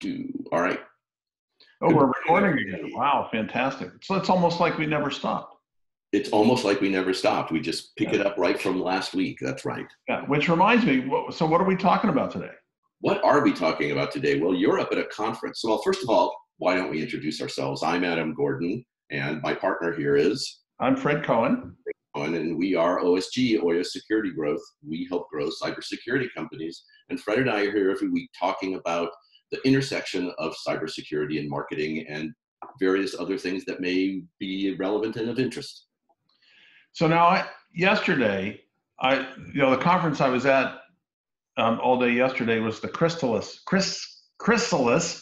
2. All right. Oh, we're recording again. Wow, fantastic. So it's almost like we never stopped. It's almost like we never stopped. We just pick it up right from last week. That's right. Yeah, which reminds me, so what are we talking about today? What are we talking about today? Well, you're up at a conference. So, well, first of all, why don't we introduce ourselves? I'm Adam Gordon, and my partner here is? I'm Fred Cohen. And we are OSG, Oya Security Growth. We help grow cybersecurity companies. And Fred and I are here every week talking about the intersection of cybersecurity and marketing and various other things that may be relevant and of interest. So now, yesterday, the conference I was at all day yesterday was the Chrysalis. Chrysalis.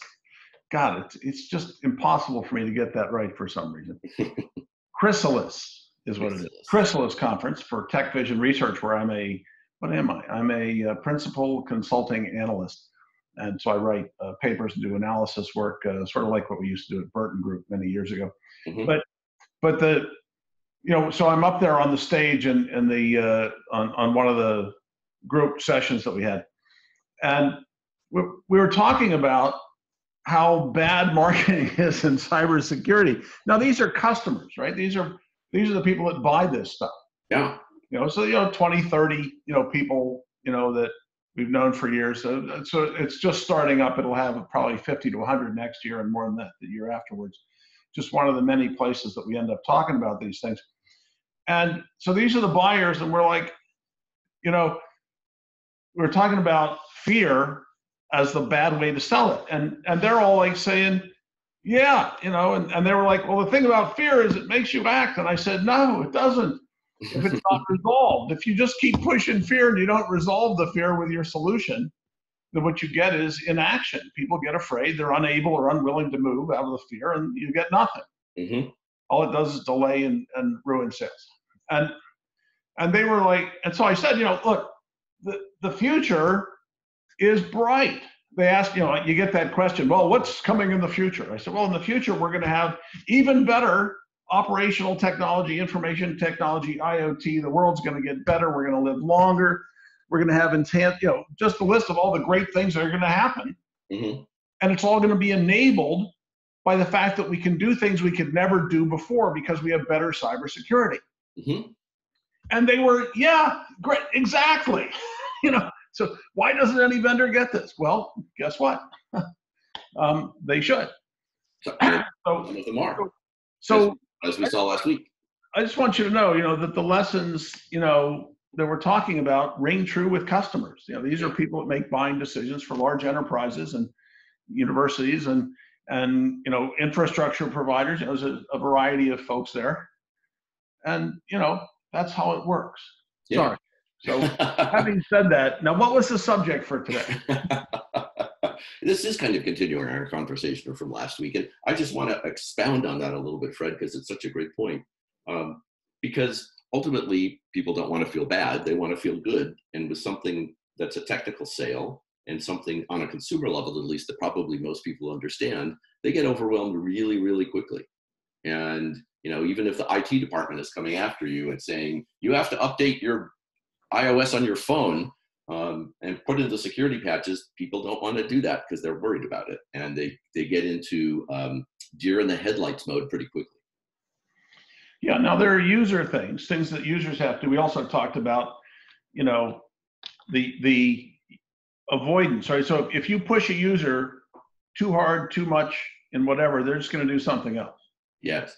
God, it's just impossible for me to get that right for some reason. Chrysalis is what it is. Chrysalis conference for Tech Vision Research, where I'm a principal consulting analyst. And so I write papers and do analysis work, sort of like what we used to do at Burton Group many years ago. Mm-hmm. But so I'm up there on the stage on one of the group sessions that we had, and we were talking about how bad marketing is in cybersecurity. Now these are customers, right? These are the people that buy this stuff. Yeah. 20, 30, people, that we've known for years. So it's just starting up. It'll have probably 50 to 100 next year and more than that the year afterwards. Just one of the many places that we end up talking about these things. And so these are the buyers, and we're like, we're talking about fear as the bad way to sell it. And they're all like saying, yeah, and they were like, well, the thing about fear is it makes you act. And I said, no, it doesn't. If it's not resolved, if you just keep pushing fear and you don't resolve the fear with your solution, then what you get is inaction. People get afraid, they're unable or unwilling to move out of the fear, and you get nothing. Mm-hmm. All it does is delay and ruin sales. And they were like, and so I said, look, the future is bright. They asked, you get that question, well, what's coming in the future? I said, well, in the future, we're going to have even better operational technology, information technology, IoT. The world's going to get better. We're going to live longer. We're going to have just a list of all the great things that are going to happen. Mm-hmm. And it's all going to be enabled by the fact that we can do things we could never do before because we have better cybersecurity. Mm-hmm. And they were, yeah, great, exactly. So why doesn't any vendor get this? Well, guess what? They should. Some of them are. So as we saw last week. I just want you to know, that the lessons, that we're talking about ring true with customers. These are people that make buying decisions for large enterprises and universities and infrastructure providers. There's a variety of folks there. And, that's how it works. Yeah. Sorry. So having said that, now what was the subject for today? This is kind of continuing our conversation from last week. And I just want to expound on that a little bit, Fred, because it's such a great point. Because ultimately, people don't want to feel bad. They want to feel good. And with something that's a technical sale and something on a consumer level, at least, that probably most people understand, they get overwhelmed really, really quickly. And, even if the IT department is coming after you and saying, you have to update your iOS on your phone and put in the security patches, people don't want to do that because they're worried about it. And they get into deer in the headlights mode pretty quickly. Yeah, now there are user things that users have to. We also talked about, the avoidance, right? So if you push a user too hard, too much, and whatever, they're just going to do something else. Yes.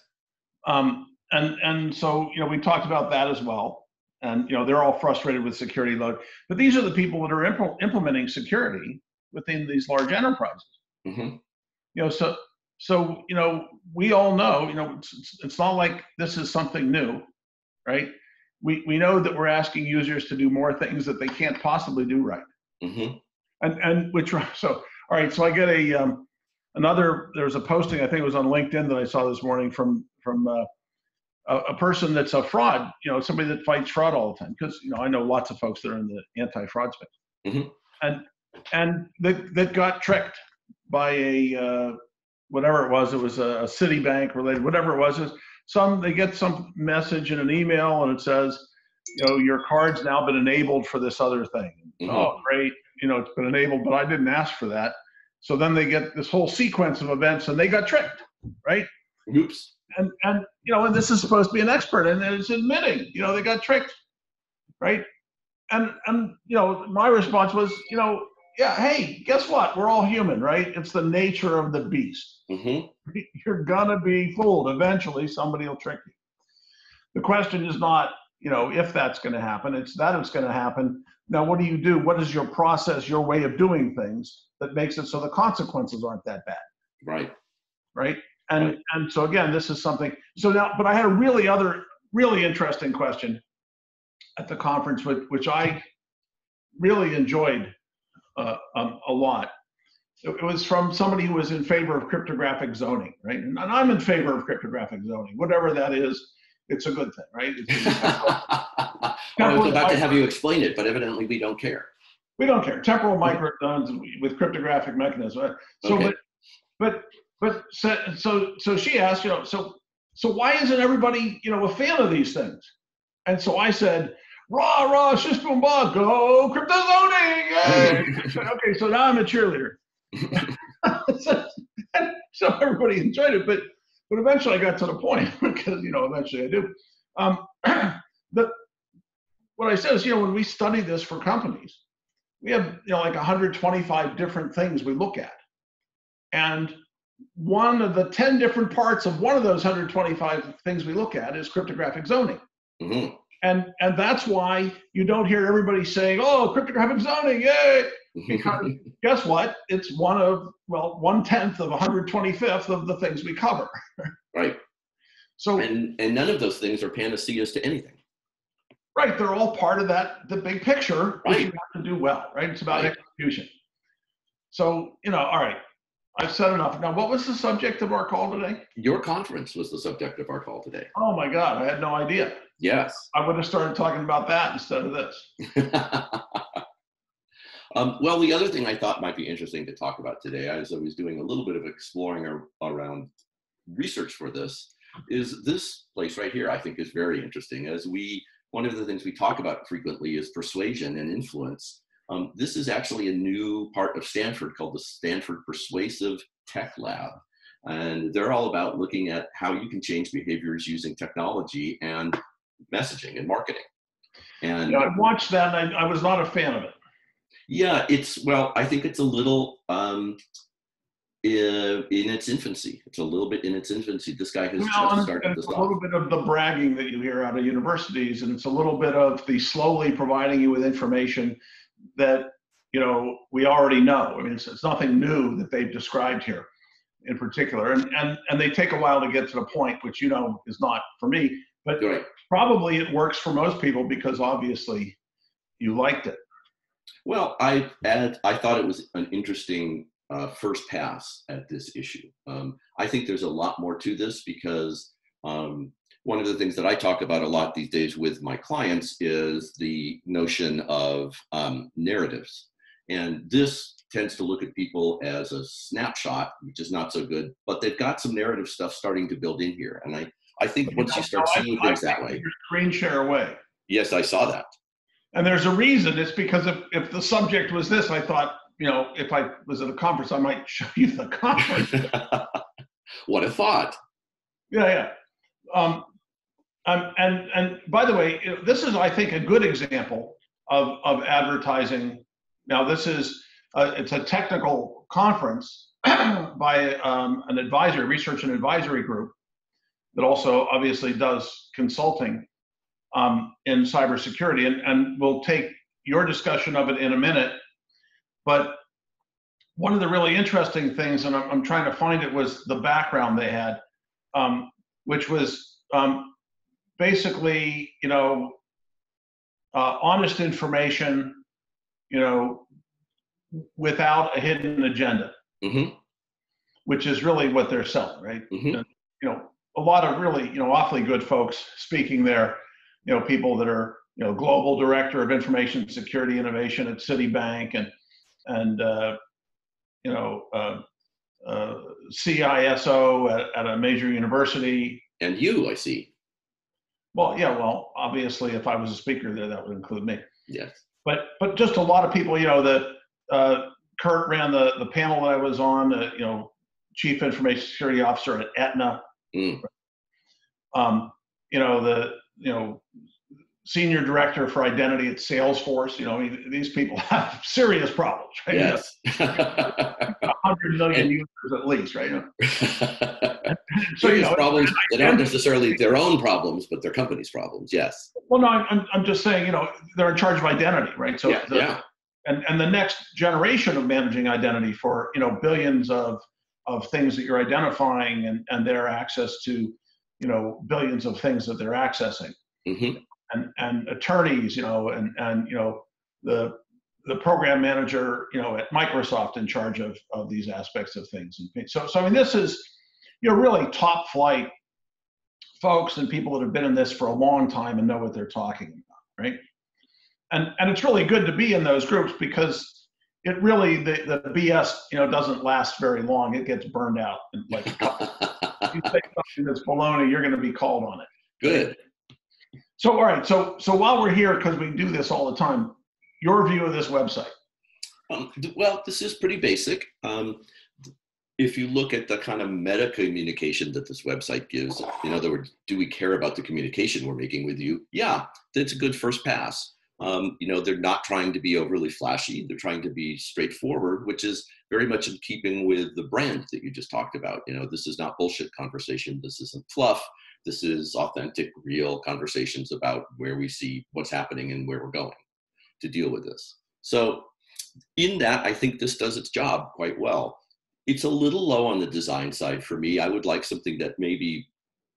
And so, we talked about that as well. And, they're all frustrated with security load. But these are the people that are implementing security within these large enterprises. Mm-hmm. So we all know, it's not like this is something new, right? We know that we're asking users to do more things that they can't possibly do right. Mm-hmm. So all right, so I get there's a posting, I think it was on LinkedIn, that I saw this morning from a person that's a fraud, somebody that fights fraud all the time. Because, I know lots of folks that are in the anti-fraud space. Mm-hmm. And that got tricked by a, whatever it was a Citibank related, whatever it was. They get some message in an email and it says, your card's now been enabled for this other thing. Mm-hmm. Oh, great. It's been enabled, but I didn't ask for that. So then they get this whole sequence of events, and they got tricked, right? Oops. And and this is supposed to be an expert, and it's admitting, they got tricked, right? And my response was, yeah, hey, guess what? We're all human, right? It's the nature of the beast. Mm-hmm. You're gonna be fooled. Eventually, somebody will trick you. The question is not, if that's going to happen. It's that it's going to happen. Now, what do you do? What is your process, your way of doing things that makes it so the consequences aren't that bad? Right. Right. And so again, this is something. So now, but I had a really interesting question at the conference, which I really enjoyed a lot. It was from somebody who was in favor of cryptographic zoning, right? And I'm in favor of cryptographic zoning, whatever that is. It's a good thing, right? I was about to have you explain it, but evidently we don't care. We don't care. Temporal microzones with cryptographic mechanisms. So, okay. So she asked, so why isn't everybody, a fan of these things? And so I said, rah, rah, shish boom bah, go crypto zoning, yay! Okay, so now I'm a cheerleader. So everybody enjoyed it, but eventually I got to the point, because eventually I do. What I said is, when we study this for companies, we have like 125 different things we look at, and one of the 10 different parts of one of those 125 things we look at is cryptographic zoning. Mm-hmm. And that's why you don't hear everybody saying, "Oh, cryptographic zoning, yay!" Because guess what? It's 1/10 of 125th of the things we cover. Right. So and none of those things are panaceas to anything. Right, they're all part of the big picture, which you have to do well, right? It's about execution. So, all right, I've said enough. Now, what was the subject of our call today? Your conference was the subject of our call today. Oh my God, I had no idea. Yes. I would have started talking about that instead of this. Well, the other thing I thought might be interesting to talk about today, as I was doing a little bit of exploring around research for this, is this place right here. I think is very interesting. One of the things we talk about frequently is persuasion and influence. This is actually a new part of Stanford called the Stanford Persuasive Tech Lab. And they're all about looking at how you can change behaviors using technology and messaging and marketing. And I watched that, and I was not a fan of it. Yeah, I think it's a little in its infancy. It's a little bit in its infancy. This guy has just started this off. It's a little bit of the bragging that you hear out of universities, and it's a little bit of the slowly providing you with information that we already know. I mean, it's nothing new that they've described here in particular, and they take a while to get to the point, which is not for me, but probably it works for most people because obviously you liked it. Well, I thought it was an interesting first pass at this issue. I think there's a lot more to this because one of the things that I talk about a lot these days with my clients is the notion of narratives. And this tends to look at people as a snapshot, which is not so good, but they've got some narrative stuff starting to build in here. And I think once you start seeing things that way. Your screen share away. Yes, I saw that. And there's a reason. It's because if the subject was this, I thought, if I was at a conference, I might show you the conference. What a thought. Yeah. And by the way, this is, I think, a good example of advertising. Now, this is it's a technical conference by an research and advisory group that also obviously does consulting in cybersecurity, and we'll take your discussion of it in a minute. But one of the really interesting things, and I'm trying to find it, was the background they had, which was basically, honest information, without a hidden agenda, which is really what they're selling, right? And, a lot of really, awfully good folks speaking there. People that are, global director of information security innovation at Citibank, and CISO at a major university. And you, I see. Well, yeah. Well, obviously, if I was a speaker there, that would include me. Yes. But just a lot of people, that Kurt ran the panel that I was on, Chief Information Security Officer at Aetna. Mm. The Senior Director for Identity at Salesforce. These people have serious problems, right? Yes. 100 million users at least, right? So, serious problems that aren't necessarily their own problems, but their company's problems. Yes. Well, no, I'm just saying, they're in charge of identity, right? So yeah. And the next generation of managing identity for, billions of things that you're identifying and their access to, billions of things that they're accessing. Mm-hmm. And attorneys, and the program manager, at Microsoft in charge of these aspects of things. And so I mean, this is, really top flight folks and people that have been in this for a long time and know what they're talking about, right? And it's really good to be in those groups because it really, the BS, doesn't last very long. It gets burned out in like a couple. If you say something that's baloney, you're going to be called on it. Good. So, all right. So while we're here, because we do this all the time, your view of this website. Well, this is pretty basic. If you look at the kind of meta communication that this website gives, in other words, do we care about the communication we're making with you? Yeah, that's a good first pass. They're not trying to be overly flashy. They're trying to be straightforward, which is very much in keeping with the brand that you just talked about. This is not bullshit conversation. This isn't fluff. This is authentic, real conversations about where we see what's happening and where we're going to deal with this. So in that, I think this does its job quite well. It's a little low on the design side for me. I would like something that maybe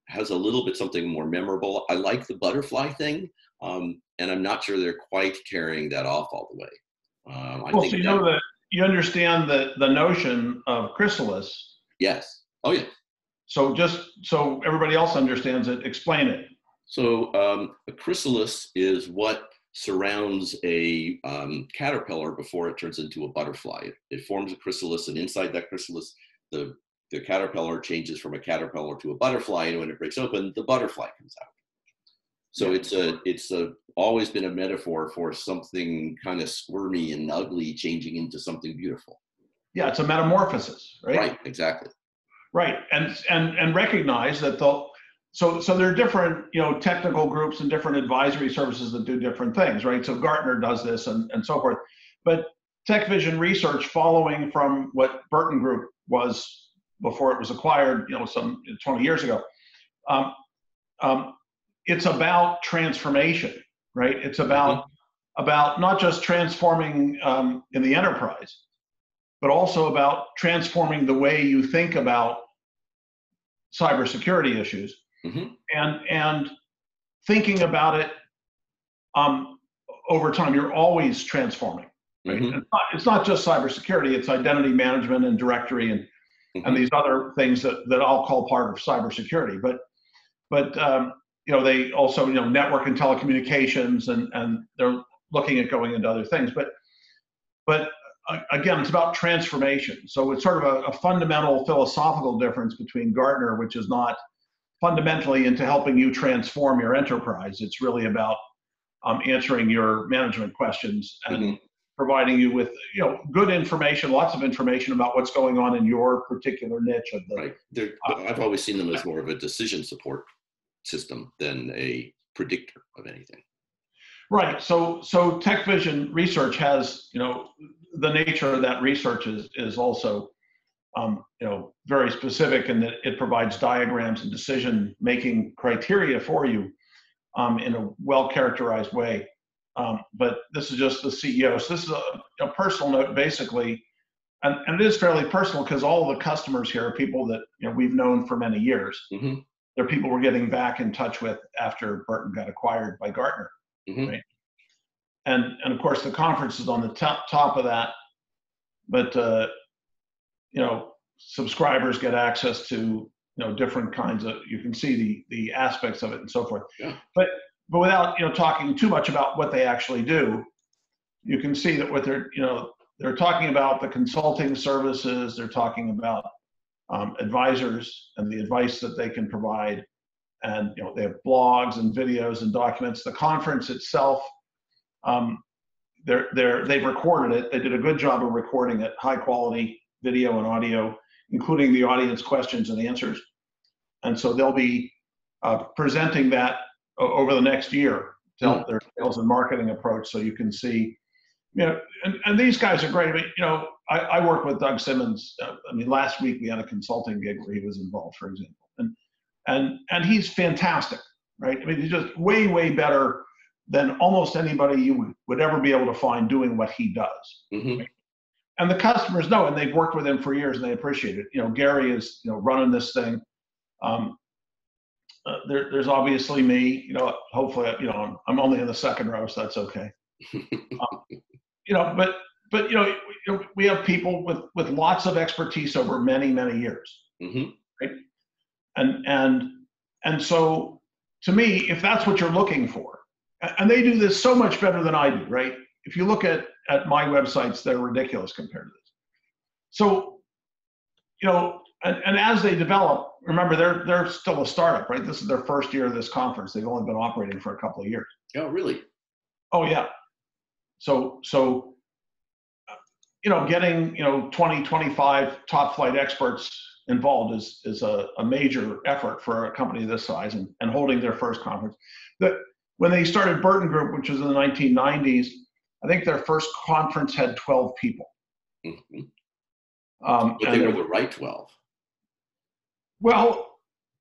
has a little bit something more memorable. I like the butterfly thing, and I'm not sure they're quite carrying that off all the way. So that you understand the notion of Chrysalis. Yes. Oh, yeah. So just so everybody else understands it, explain it. So a chrysalis is what surrounds a caterpillar before it turns into a butterfly. It forms a chrysalis, and inside that chrysalis, the caterpillar changes from a caterpillar to a butterfly, and when it breaks open, the butterfly comes out. So it's always been a metaphor for something kind of squirmy and ugly changing into something beautiful. Yeah, it's a metamorphosis, right? Right, exactly. Right, and recognize that so there are different technical groups and different advisory services that do different things, right? So Gartner does this and so forth, but TechVision Research, following from what Burton Group was before it was acquired, some 20 years ago, it's about transformation, right? It's about not just transforming in the enterprise, but also about transforming the way you think about cybersecurity issues, and thinking about it over time. You're always transforming, right? It's not just cybersecurity; it's identity management and directory and these other things that I'll call part of cybersecurity. But they also network and telecommunications, and they're looking at going into other things. But again, it's about transformation. So it's sort of a fundamental philosophical difference between Gartner, which is not fundamentally into helping you transform your enterprise. It's really about answering your management questions and providing you with good information, lots of information about what's going on in your particular niche of the. Right. I've always seen them as more of a decision support system than a predictor of anything. Right. So TechVision Research has, the nature of that research is also, very specific in that it provides diagrams and decision-making criteria for you in a well-characterized way. But this is just the CEO. So this is a personal note, basically, and it is fairly personal because all of the customers here are people that we've known for many years. They're people we're getting back in touch with after Burton got acquired by Gartner. Right? And of course the conference is on the top of that, but subscribers get access to different kinds of, you can see the aspects of it and so forth. But without talking too much about what they actually do, you can see that what they're talking about the consulting services, they're talking about advisors and the advice that they can provide. And they have blogs and videos and documents. The conference itself, they've recorded it. They did a good job of recording it, high quality video and audio, including the audience questions and answers. And so they'll be presenting that over the next year to help their sales and marketing approach. So you can see, and these guys are great. I mean, I work with Doug Simmons. I mean, last week we had a consulting gig where he was involved, for example, and he's fantastic, right? I mean, he's just way, way better than almost anybody you would ever be able to find doing what he does. Right? And the customers know, and they've worked with him for years, and they appreciate it. Gary is, running this thing. There's obviously me. Hopefully, I'm only in the second row, so that's okay. But we have people with lots of expertise over many, many years, right? And so, to me, if that's what you're looking for, and they do this so much better than I do, right? If you look at my websites, they're ridiculous compared to this. So, and as they develop, remember they're still a startup, right? This is their first year of this conference. They've only been operating for a couple of years. Oh, really? Oh, yeah. So getting 20, 25 Topflight experts involved is a major effort for a company this size, and holding their first conference. When they started Burton Group, which was in the 1990s, I think their first conference had 12 people. But they were the right 12. Well,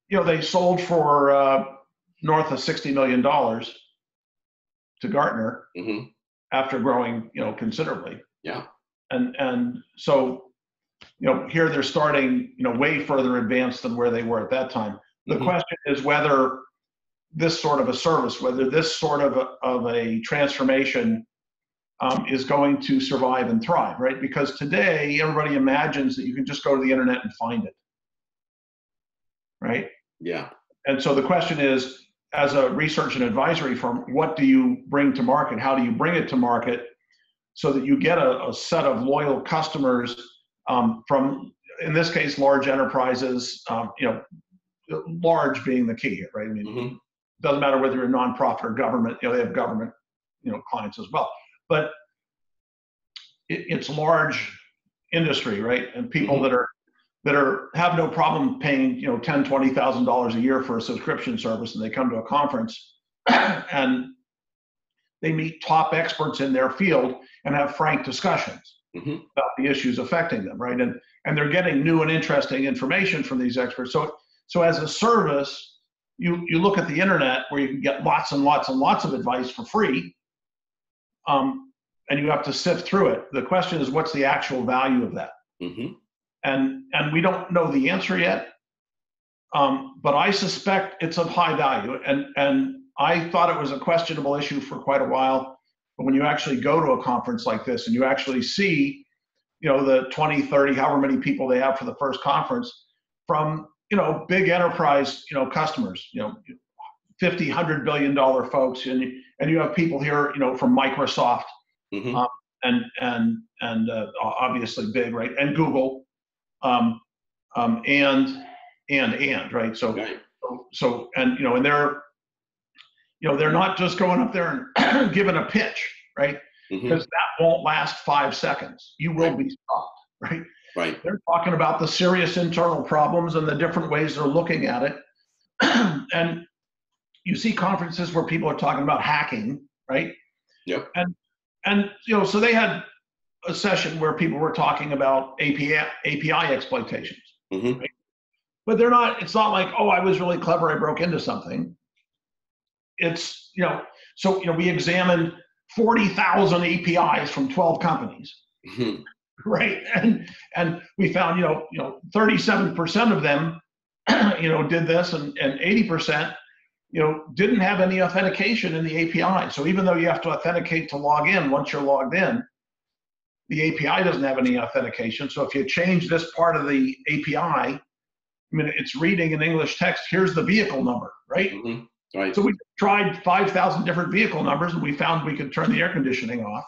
they sold for north of $60 million to Gartner after growing, considerably. Yeah. And so, here they're starting, way further advanced than where they were at that time. The question is whether this sort of a service, whether this sort of a transformation is going to survive and thrive, right? Because today, everybody imagines that you can just go to the internet and find it, right? Yeah. And so the question is, as a research and advisory firm, what do you bring to market? How do you bring it to market so that you get a set of loyal customers from, in this case, large enterprises, large being the key here, right? I mean, it doesn't matter whether you're a nonprofit or government, they have government, clients as well. But it's large industry, right? And people that have no problem paying, $10,000, $20,000 a year for a subscription service, and they come to a conference and they meet top experts in their field and have frank discussions about the issues affecting them, right? And they're getting new and interesting information from these experts. So as a service, you look at the internet where you can get lots and lots and lots of advice for free, and you have to sift through it. The question is, what's the actual value of that? And we don't know the answer yet, but I suspect it's of high value. And I thought it was a questionable issue for quite a while, but when you actually go to a conference like this and you actually see, the 20, 30, however many people they have for the first conference from, big enterprise, customers, 50, $100 billion folks, and you have people here, from Microsoft, and obviously big, right, and Google, and right. So and they're not just going up there and giving a pitch, right? Because that won't last 5 seconds. You will be stopped, right? Right. They're talking about the serious internal problems and the different ways they're looking at it. And you see conferences where people are talking about hacking, right? Yep. And so they had a session where people were talking about API exploitations. Right? But it's not like, oh, I was really clever, I broke into something. It's, we examined 40,000 APIs from 12 companies. Right. And we found, 37% of them, did this, and 80%, didn't have any authentication in the API. So even though you have to authenticate to log in, once you're logged in, the API doesn't have any authentication. So if you change this part of the API, it's reading an English text, here's the vehicle number, right? Right. So we tried 5,000 different vehicle numbers, and we found we could turn the air conditioning off.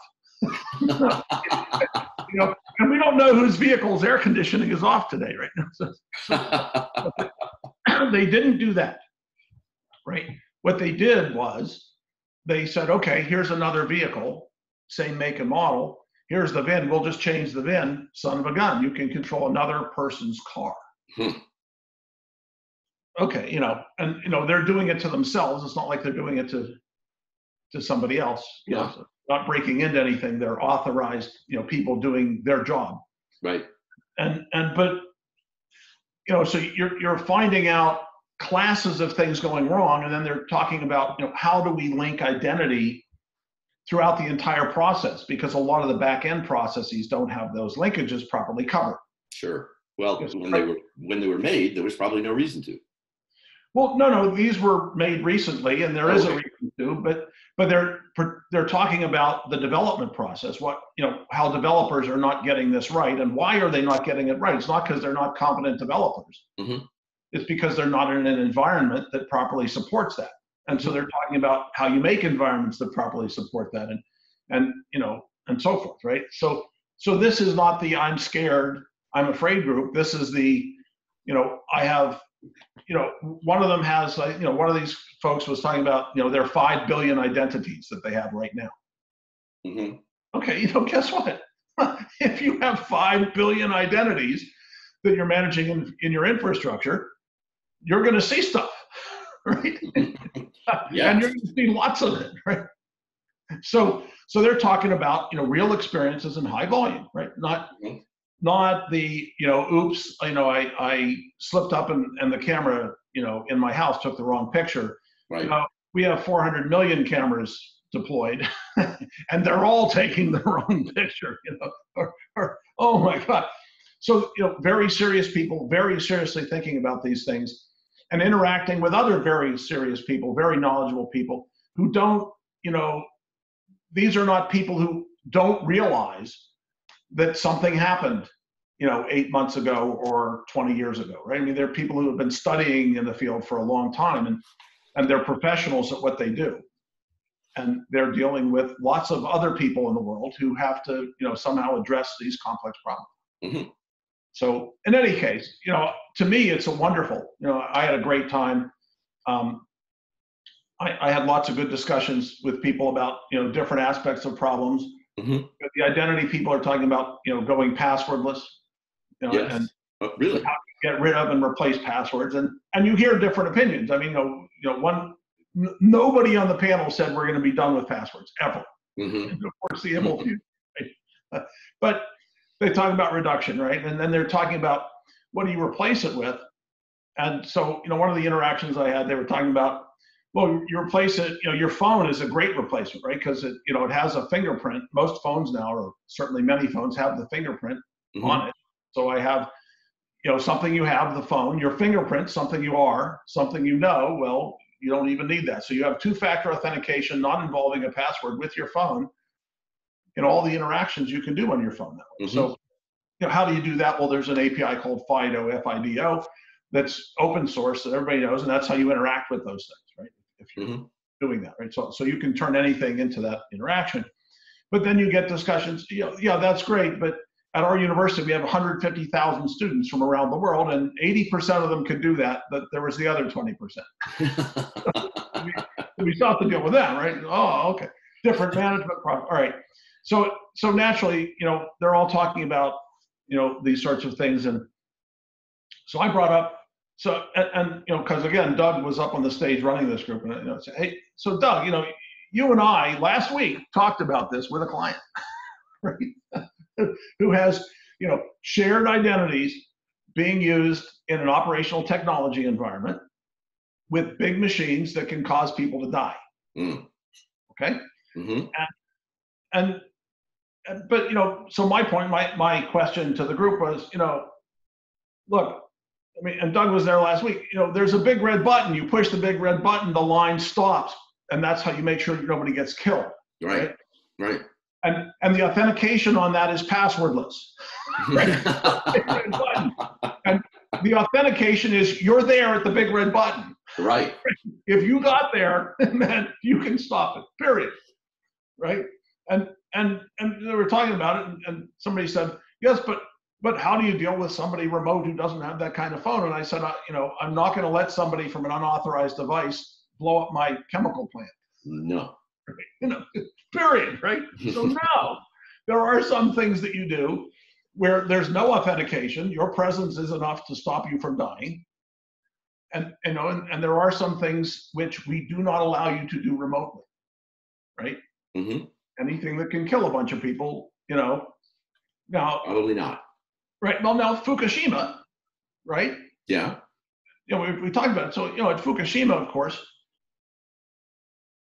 And we don't know whose vehicle's air conditioning is off today, right now. So they didn't do that, right? What they did was they said, okay, here's another vehicle. same make and model. Here's the VIN. We'll just change the VIN. Son of a gun. You can control another person's car. Okay, and they're doing it to themselves. It's not like they're doing it to somebody else. So not breaking into anything. They're authorized, people doing their job. Right. But so you're finding out classes of things going wrong, and then they're talking about how do we link identity throughout the entire process, because a lot of the back end processes don't have those linkages properly covered. Sure. Well, when they were made, there was probably no reason to. Well, no, these were made recently, and there is a reason to, but they're talking about the development process, how developers are not getting this right, and why are they not getting it right? It's not because they're not competent developers. Mm-hmm. It's because they're not in an environment that properly supports that. And so they're talking about how you make environments that properly support that, and so forth, right? So this is not the I'm scared, I'm afraid group. This is the, I have, one of them has, one of these folks was talking about, there are 5 billion identities that they have right now. Mm-hmm. Okay, guess what? If you have 5 billion identities that you're managing in your infrastructure, you're going to see stuff, right? Yeah. And you're going to see lots of it, right? So they're talking about, real experiences in high volume, right? Not the, oops, I slipped up and the camera, in my house took the wrong picture. Right. We have 400 million cameras deployed and they're all taking the wrong picture, or oh my God. So, very serious people, very seriously thinking about these things and interacting with other very serious people, very knowledgeable people who don't, these are not people who don't realize that something happened, 8 months ago or 20 years ago, right? I mean, they're people who have been studying in the field for a long time, and they're professionals at what they do. And they're dealing with lots of other people in the world who have to, somehow address these complex problems. Mm-hmm. So in any case, to me, it's a wonderful, I had a great time. I had lots of good discussions with people about, different aspects of problems. Mm-hmm. The identity people are talking about, going passwordless, yes. And really? how to get rid of and replace passwords. And you hear different opinions. I mean, nobody on the panel said we're going to be done with passwords ever. Mm-hmm. In the foreseeable future. Right? But they talk about reduction, right? And then they're talking about what do you replace it with? And so, one of the interactions I had, they were talking about, well, you replace it, your phone is a great replacement, right? Because it, it has a fingerprint. Most phones now, or certainly many phones, have the fingerprint mm-hmm. on it. So I have, something you have, the phone, your fingerprint, something you are, something well, you don't even need that. So you have two-factor authentication, not involving a password with your phone, in all the interactions you can do on your phone that way. Mm-hmm. So, how do you do that? Well, there's an API called FIDO, F-I-D-O, that's open source that everybody knows, and that's how you interact with those things, right? If you're mm-hmm. doing that, right? So you can turn anything into that interaction. But then you get discussions, yeah, that's great, but at our university, we have 150,000 students from around the world, and 80% of them could do that, but there was the other 20%. we still have to deal with that, right? Oh, okay. Different management problem. All right. So naturally, they're all talking about, these sorts of things. And so I brought up, because again, Doug was up on the stage running this group, and I said, hey, so Doug, you and I last week talked about this with a client, right? Who has, shared identities being used in an operational technology environment with big machines that can cause people to die. Mm. Okay. Mm-hmm. But so my point, my question to the group was, look, I mean, and Doug was there last week, there's a big red button. You push the big red button, the line stops, and that's how you make sure nobody gets killed. Right. And the authentication on that is passwordless. Right? And the authentication is you're there at the big red button. Right. If you got there, then you can stop it. Period. Right. And they were talking about it, and somebody said, yes, but how do you deal with somebody remote who doesn't have that kind of phone? And I said, I'm not going to let somebody from an unauthorized device blow up my chemical plant. No. Period, right? So now there are some things that you do where there's no authentication. Your presence is enough to stop you from dying. And there are some things which we do not allow you to do remotely, right? Mm-hmm. Anything that can kill a bunch of people, now. Probably not. Right. Well, now Fukushima, right? Yeah. We talked about it. So, at Fukushima, of course,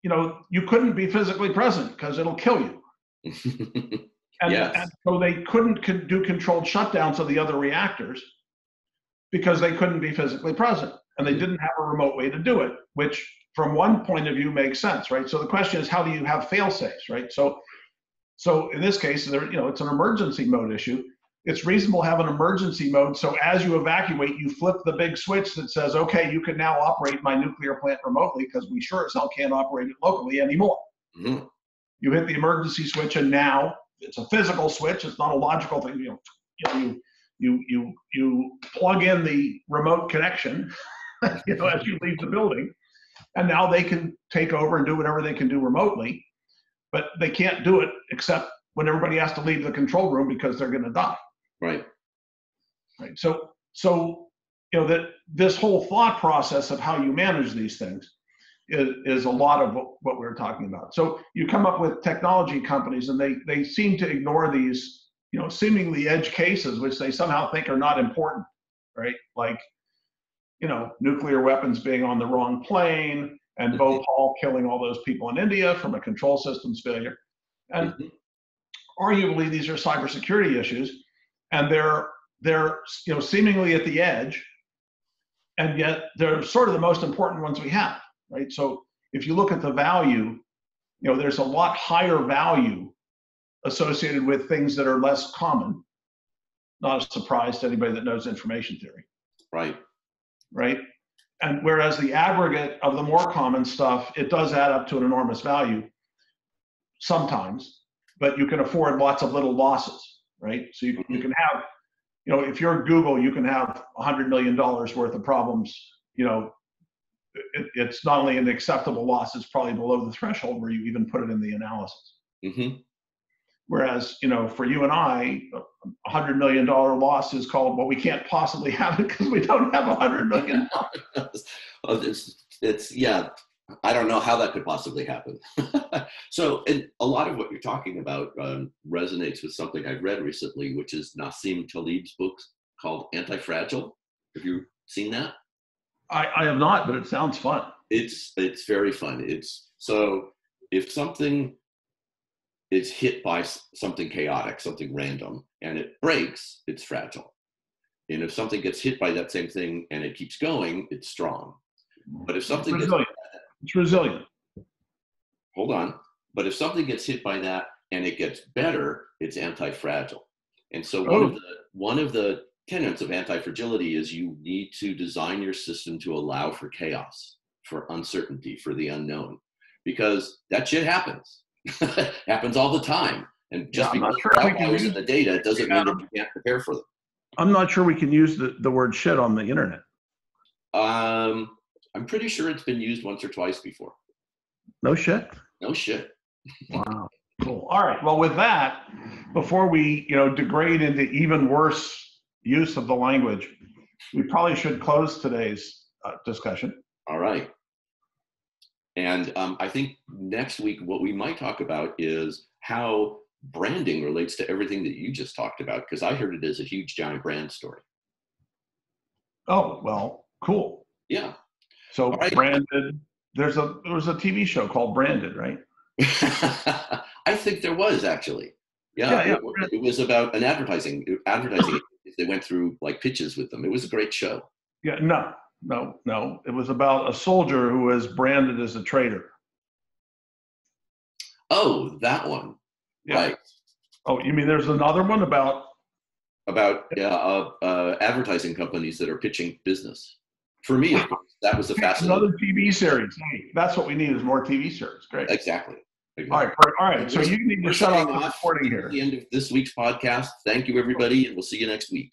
you couldn't be physically present because it'll kill you. And so they couldn't do controlled shutdowns of the other reactors because they couldn't be physically present. And they didn't have a remote way to do it, which from one point of view makes sense, right? So the question is, how do you have fail-safes, right? So in this case, it's an emergency mode issue. It's reasonable to have an emergency mode. So as you evacuate, you flip the big switch that says, okay, you can now operate my nuclear plant remotely because we sure as hell can't operate it locally anymore. Mm-hmm. You hit the emergency switch, and now it's a physical switch. It's not a logical thing. You plug in the remote connection, as you leave the building, and now they can take over and do whatever they can do remotely, but they can't do it except when everybody has to leave the control room because they're going to die. Right. So that this whole thought process of how you manage these things is a lot of what we're talking about. So you come up with technology companies, and they seem to ignore these, seemingly edge cases, which they somehow think are not important, right? Like, nuclear weapons being on the wrong plane, and Bhopal killing all those people in India from a control systems failure. And arguably, these are cybersecurity issues, and they're seemingly at the edge, and yet they're sort of the most important ones we have, right? So if you look at the value, there's a lot higher value associated with things that are less common. Not a surprise to anybody that knows information theory. Right. And whereas the aggregate of the more common stuff, it does add up to an enormous value sometimes, but you can afford lots of little losses, right? So you can have, if you're Google, you can have $100 million worth of problems. It's not only an acceptable loss, it's probably below the threshold where you even put it in the analysis. Mm-hmm. Whereas, for you and I, $100 million loss is called, well, we can't possibly have it because we don't have $100 million. I don't know how that could possibly happen. So, and a lot of what you're talking about resonates with something I've read recently, which is Nassim Taleb's book called Antifragile. Have you seen that? I have not, but it sounds fun. It's very fun. So if something is hit by something chaotic, something random, and it breaks, it's fragile. And if something gets hit by that same thing and it keeps going, it's strong. But if something it's resilient. Hold on. But if something gets hit by that and it gets better, it's anti-fragile. And so one of the tenets of antifragility is you need to design your system to allow for chaos, for uncertainty, for the unknown, because that shit happens. Happens all the time. And just because there are outliers in the data, it doesn't mean that you can't prepare for them. I'm not sure we can use the word shit on the internet. I'm pretty sure it's been used once or twice before. No shit? No shit. Wow. Cool. All right. Well, with that, before we degrade into even worse use of the language, we probably should close today's discussion. All right. And I think next week what we might talk about is how branding relates to everything that you just talked about, because I heard it as a huge giant brand story. Oh, well, cool. Yeah. So Branded, there was a TV show called Branded, right? I think there was actually. Yeah. It was about an advertising. They went through like pitches with them. It was a great show. Yeah. No. It was about a soldier who was branded as a traitor. Oh, that one. Yeah. Right. Oh, you mean there's another one about advertising companies that are pitching business? For me, of course, that was a fascinating. Another TV series. Hey, that's what we need is more TV series. Great. Exactly. All right. So you need to shut off the recording here. At the end of this week's podcast. Thank you, everybody, and we'll see you next week.